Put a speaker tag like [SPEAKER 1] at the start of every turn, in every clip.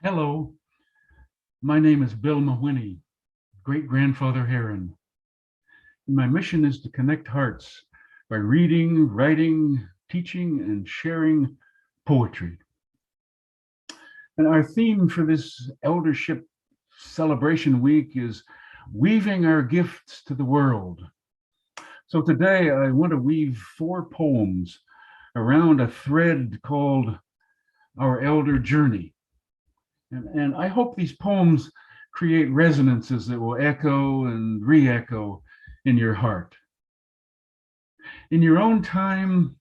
[SPEAKER 1] Hello, my name is BillMawhinney, great-grandfather Heron, and my mission is to connect hearts by reading, writing, teaching, and sharing poetry. And our theme for this eldership celebration week is weaving our gifts to the world. So today I want to weave 4 poems around a thread called Our Elder Journey. And I hope these poems create resonances that will echo and re-echo in your heart. In your own time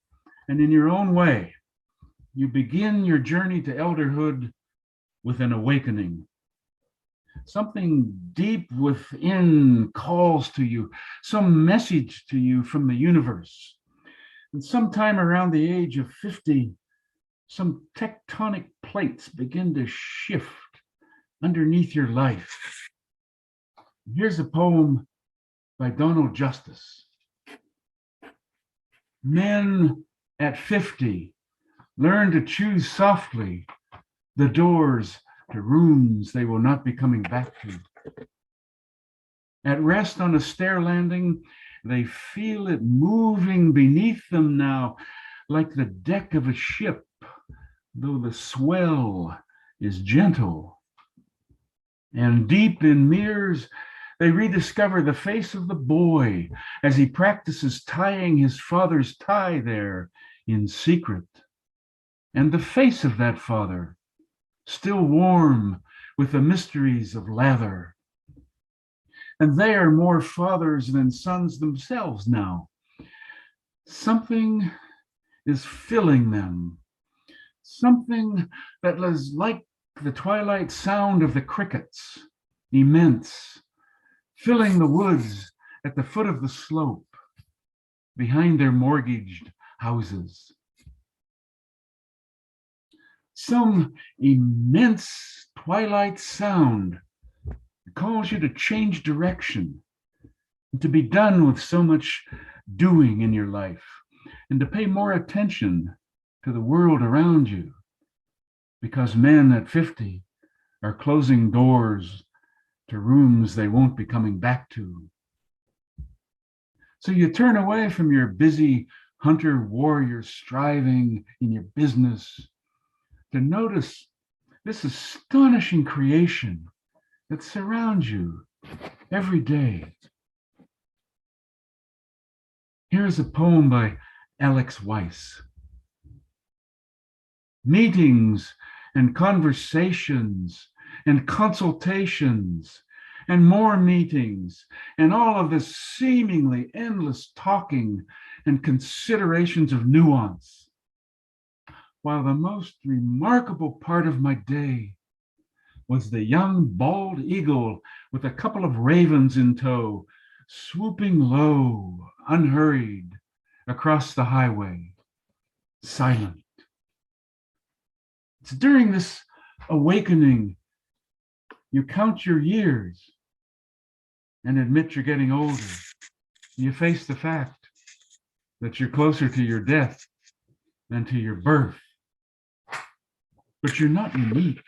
[SPEAKER 1] and in your own way, you begin your journey to elderhood with an awakening. Something deep within calls to you, some message to you from the universe. And sometime around the age of 50, some tectonic plates begin to shift underneath your life. Here's a poem by Donald Justice. Men at 50 learn to choose softly the doors to rooms they will not be coming back to. At rest on a stair landing, they feel it moving beneath them now, like the deck of a ship, though the swell is gentle. And deep in mirrors, they rediscover the face of the boy as he practices tying his father's tie there in secret. And the face of that father, still warm with the mysteries of lather. And they are more fathers than sons themselves now. Something is filling them. Something that is like the twilight sound of the crickets, immense, filling the woods at the foot of the slope, behind their mortgaged houses. Some immense twilight sound calls you to change direction, to be done with so much doing in your life, and to pay more attention to the world around you, because men at 50 are closing doors to rooms they won't be coming back to. So you turn away from your busy hunter-warrior striving in your business to notice this astonishing creation that surrounds you every day. Here's a poem by Alex Weiss. Meetings and conversations and consultations and more meetings and all of this seemingly endless talking and considerations of nuance. While the most remarkable part of my day was the young bald eagle with a couple of ravens in tow, swooping low, unhurried, across the highway, silent. It's during this awakening you count your years and admit you're getting older. You face the fact that you're closer to your death than to your birth. But you're not unique,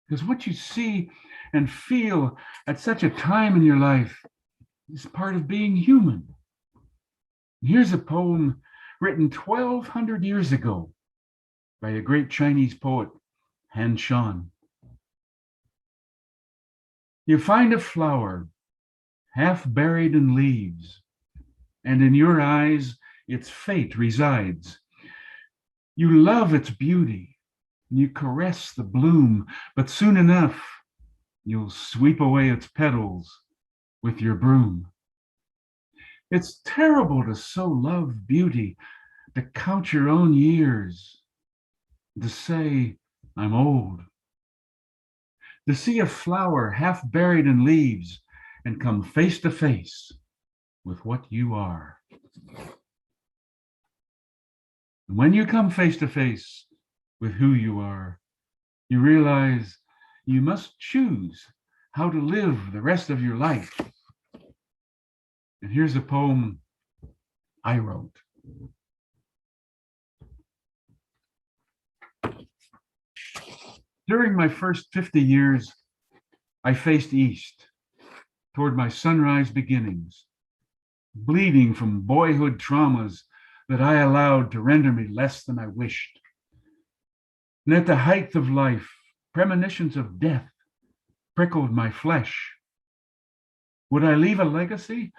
[SPEAKER 1] because what you see and feel at such a time in your life is part of being human. Here's a poem written 1,200 years ago by a great Chinese poet, Han Shan. You find a flower half buried in leaves, and in your eyes its fate resides. You love its beauty, and you caress the bloom, but soon enough you'll sweep away its petals with your broom. It's terrible to so love beauty, to count your own years, to say, I'm old. To see a flower half buried in leaves and come face to face with what you are. And when you come face to face with who you are, you realize you must choose how to live the rest of your life. And here's a poem I wrote. During my first 50 years, I faced east toward my sunrise beginnings, bleeding from boyhood traumas that I allowed to render me less than I wished. And at the height of life, premonitions of death prickled my flesh. Would I leave a legacy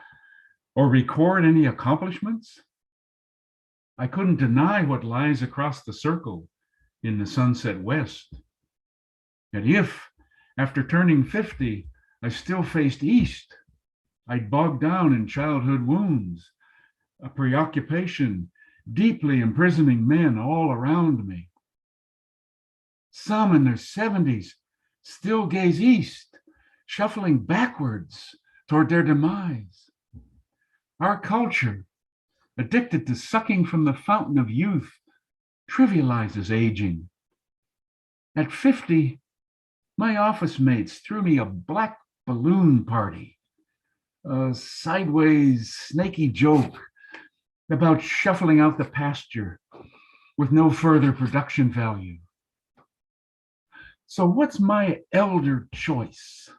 [SPEAKER 1] or record any accomplishments? I couldn't deny what lies across the circle in the sunset west. And if, after turning 50, I still faced east, I'd bogged down in childhood wounds, a preoccupation deeply imprisoning men all around me. Some in their 70s still gaze east, shuffling backwards toward their demise. Our culture, addicted to sucking from the fountain of youth, trivializes aging. At 50, my office mates threw me a black balloon party, a sideways, snaky joke about shuffling out the pasture with no further production value. So what's my elder choice?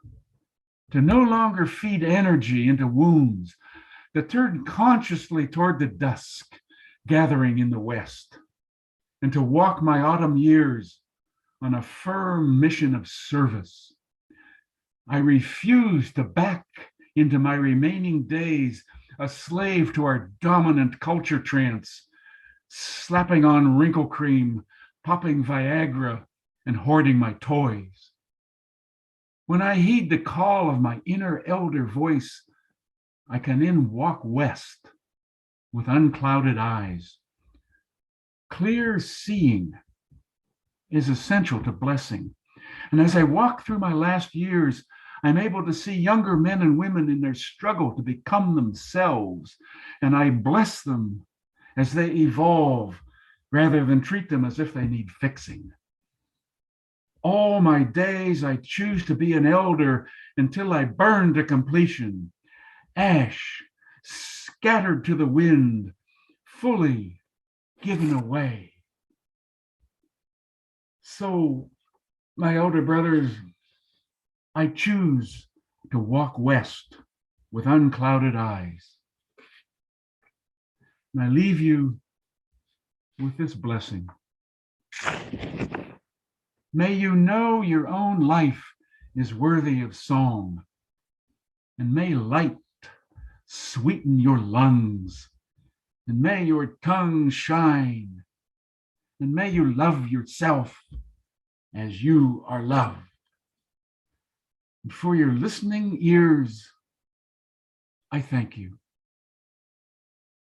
[SPEAKER 1] To no longer feed energy into wounds, to turn consciously toward the dusk gathering in the west, and to walk my autumn years on a firm mission of service. I refuse to back into my remaining days a slave to our dominant culture trance, slapping on wrinkle cream, popping Viagra, and hoarding my toys. When I heed the call of my inner elder voice, I can then walk west with unclouded eyes. Clear seeing is essential to blessing. And as I walk through my last years, I'm able to see younger men and women in their struggle to become themselves, and I bless them as they evolve rather than treat them as if they need fixing. All my days, I choose to be an elder until I burn to completion, ash scattered to the wind, fully given away. So, my elder brothers, I choose to walk west with unclouded eyes. And I leave you with this blessing. May you know your own life is worthy of song, and may light sweeten your lungs, and may your tongue shine, and may you love yourself as you are loved. And for your listening ears, I thank you.